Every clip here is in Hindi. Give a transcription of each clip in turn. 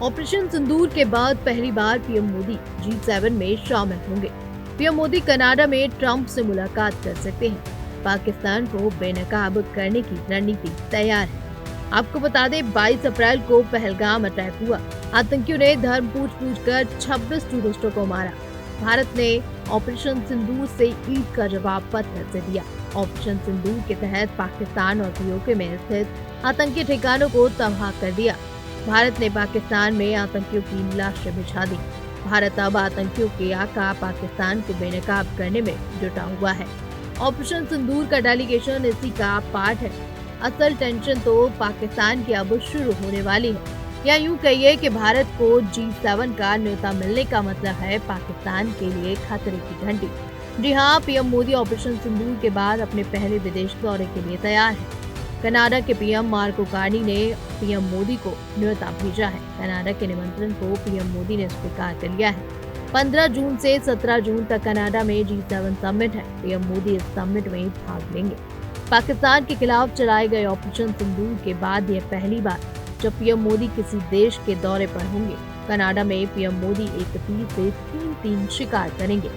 ऑपरेशन सिंदूर के बाद पहली बार पीएम मोदी G7 में शामिल होंगे। पीएम मोदी कनाडा में ट्रंप से मुलाकात कर सकते हैं। पाकिस्तान को बेनकाब करने की रणनीति तैयार है। आपको बता दें 22 अप्रैल को पहलगाम अटैक हुआ। आतंकियों ने धर्म पूछ कर 26 टूरिस्टों को मारा। भारत ने ऑपरेशन सिंदूर से ईद का जवाब पत्थर से दिया। ऑपरेशन सिंदूर के तहत पाकिस्तान और पीओके में स्थित आतंकी ठिकानों को तबाह कर दिया। भारत ने पाकिस्तान में आतंकियों की लाशें बिछा दी। भारत अब आतंकियों के आका पाकिस्तान को बेनकाब करने में जुटा हुआ है। ऑपरेशन सिंदूर का डेलीगेशन इसी का पार्ट है। असल टेंशन तो पाकिस्तान की अब शुरू होने वाली है। या यूं कहिए कि भारत को G7 का न्योता मिलने का मतलब है पाकिस्तान के लिए खतरे की घंटी। जी हाँ, पीएम मोदी ऑपरेशन सिंदूर के बाद अपने पहले विदेश दौरे के लिए तैयार है। कनाडा के पीएम मार्को कार्नी ने पीएम मोदी को न्योता भेजा है। कनाडा के निमंत्रण को पीएम मोदी ने स्वीकार कर लिया है। 15 जून से 17 जून तक कनाडा में G7 समिट है। पीएम मोदी इस समिट में भाग लेंगे। पाकिस्तान के खिलाफ चलाए गए ऑपरेशन सिंदूर के बाद यह पहली बार जब पीएम मोदी किसी देश के दौरे पर होंगे। कनाडा में पीएम मोदी एक तीर से तीन शिकार करेंगे।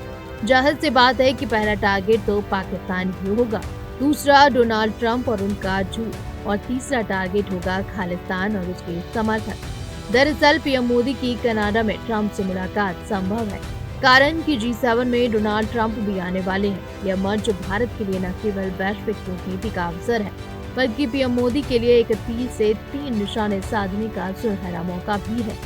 जाहिर सी बात है कि पहला टारगेट तो पाकिस्तान ही होगा, दूसरा डोनाल्ड ट्रंप और उनका झूठ, और तीसरा टारगेट होगा खालिस्तान और उसके समर्थक। दरअसल पीएम मोदी की कनाडा में ट्रंप से मुलाकात संभव है, कारण कि G7 में डोनाल्ड ट्रंप भी आने वाले हैं। यह मंच भारत के लिए न केवल वैश्विक कूटनीति का अवसर है, बल्कि पीएम मोदी के लिए एक तीर से तीन निशाने साधने का सुनहरा मौका भी है।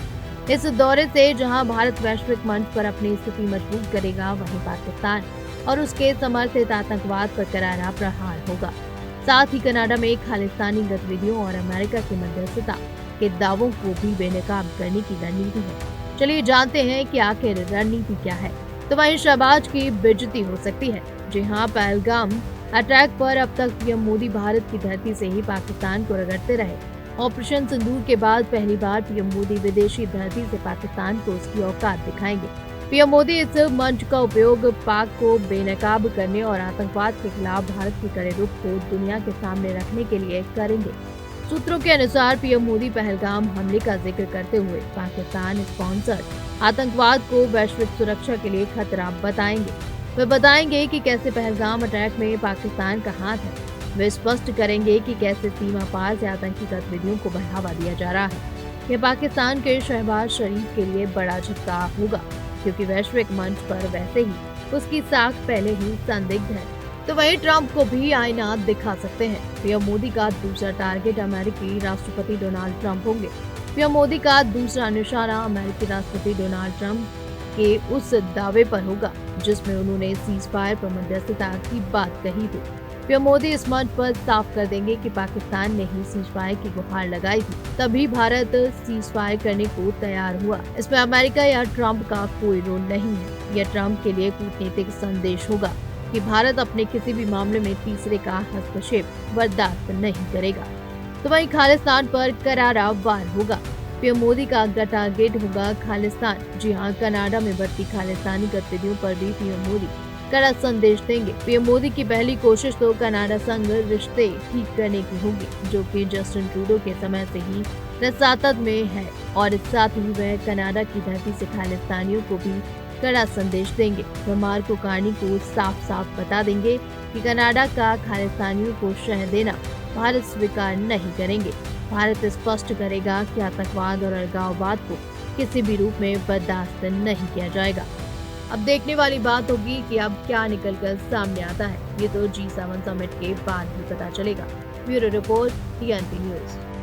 इस दौरे से जहां भारत वैश्विक मंच पर अपनी स्थिति मजबूत करेगा, वहीं पाकिस्तान और उसके समर्थित आतंकवाद पर करारा प्रहार होगा। साथ ही कनाडा में खालिस्तानी गतिविधियों और अमेरिका की मध्यस्थता के दावों को भी बेनकाब करने की रणनीति है। चलिए जानते हैं कि आखिर रणनीति क्या है। तो वहीं शहबाज की बेइज्जती हो सकती है। जी हाँ, पहलगाम अटैक पर अब तक पीएम मोदी भारत की धरती से ही पाकिस्तान को रगड़ते रहे। ऑपरेशन सिंदूर के बाद पहली बार पीएम मोदी विदेशी धरती से पाकिस्तान को उसकी औकात दिखाएंगे। पीएम मोदी इस मंच का उपयोग पाक को बेनकाब करने और आतंकवाद के खिलाफ भारत के कड़े रुख को दुनिया के सामने रखने के लिए करेंगे। सूत्रों के अनुसार पीएम मोदी पहलगाम हमले का जिक्र करते हुए पाकिस्तान स्पॉन्सर्ड आतंकवाद को वैश्विक सुरक्षा के लिए खतरा बताएंगे। वे बताएंगे कि कैसे पहलगाम अटैक में पाकिस्तान का हाथ है। वे स्पष्ट करेंगे कि कैसे सीमा पार से आतंकी गतिविधियों को बढ़ावा दिया जा रहा है। यह पाकिस्तान के शहबाज शरीफ के लिए बड़ा झटका होगा, क्योंकि वैश्विक मंच पर वैसे ही उसकी साख पहले ही संदिग्ध है। तो वहीं ट्रंप को भी आईना दिखा सकते हैं। पीएम मोदी का दूसरा टारगेट अमेरिकी राष्ट्रपति डोनाल्ड ट्रंप होंगे। पीएम मोदी का दूसरा निशाना अमेरिकी राष्ट्रपति डोनाल्ड ट्रंप के उस दावे पर होगा जिसमें उन्होंने सीज फायर पर मध्यस्थता की बात कही थी। पीएम मोदी इस मंच पर साफ कर देंगे कि पाकिस्तान ने ही सीज फायर की गुहार लगाई थी, तभी भारत सीज फायर करने को तैयार हुआ। इसमें अमेरिका या ट्रंप का कोई रोल नहीं है। यह ट्रंप के लिए कूटनीतिक संदेश होगा कि भारत अपने किसी भी मामले में तीसरे का हस्तक्षेप बर्दाश्त नहीं करेगा। तो वहीं खालिस्तान पर करारा वार होगा। पीएम मोदी का अगला टारगेट होगा खालिस्तान। जी हाँ, कनाडा में बढ़ती खालिस्तानी गतिविधियों पर भी पीएम मोदी कड़ा संदेश देंगे। पीएम मोदी की पहली कोशिश तो कनाडा संग रिश्ते ठीक करने की होगी, जो कि जस्टिन ट्रूडो के समय से ही रसातत में है, और साथ ही वह कनाडा की धरती से खालिस्तानियों को भी कड़ा संदेश देंगे। वह मार्को कार्नी को साफ साफ बता देंगे कि कनाडा का खालिस्तानियों को शह देना भारत स्वीकार नहीं करेंगे। भारत स्पष्ट करेगा कि आतंकवाद और अलगाववाद को किसी भी रूप में बर्दाश्त नहीं किया जाएगा। अब देखने वाली बात होगी कि अब क्या निकलकर सामने आता है। ये तो G7 समिट के बाद भी पता चलेगा। Bureau report, TNT news.